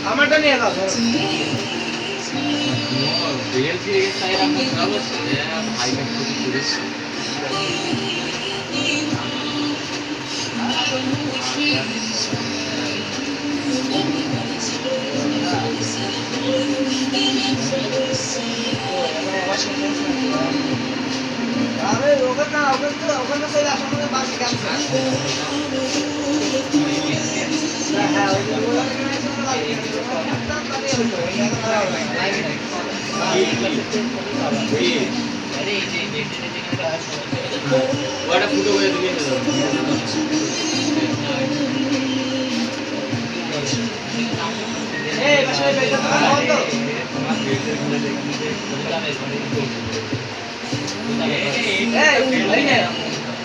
আমারটা নিয়ে দাও বেল দিয়ে তাই রাখা খারাপ হচ্ছে ভাই কাছে করেছে আরে ওখানে সেই আসলে বাকি কাজ হ্যাঁ ওটা ফুটো করে দিয়ে এই বাসায় বেটা বন্ধ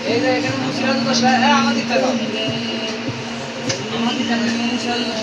এই যে এখানে মুসিরাজ তো আমার দিকটা দাও আমার দিকটা মুসিরাজ তো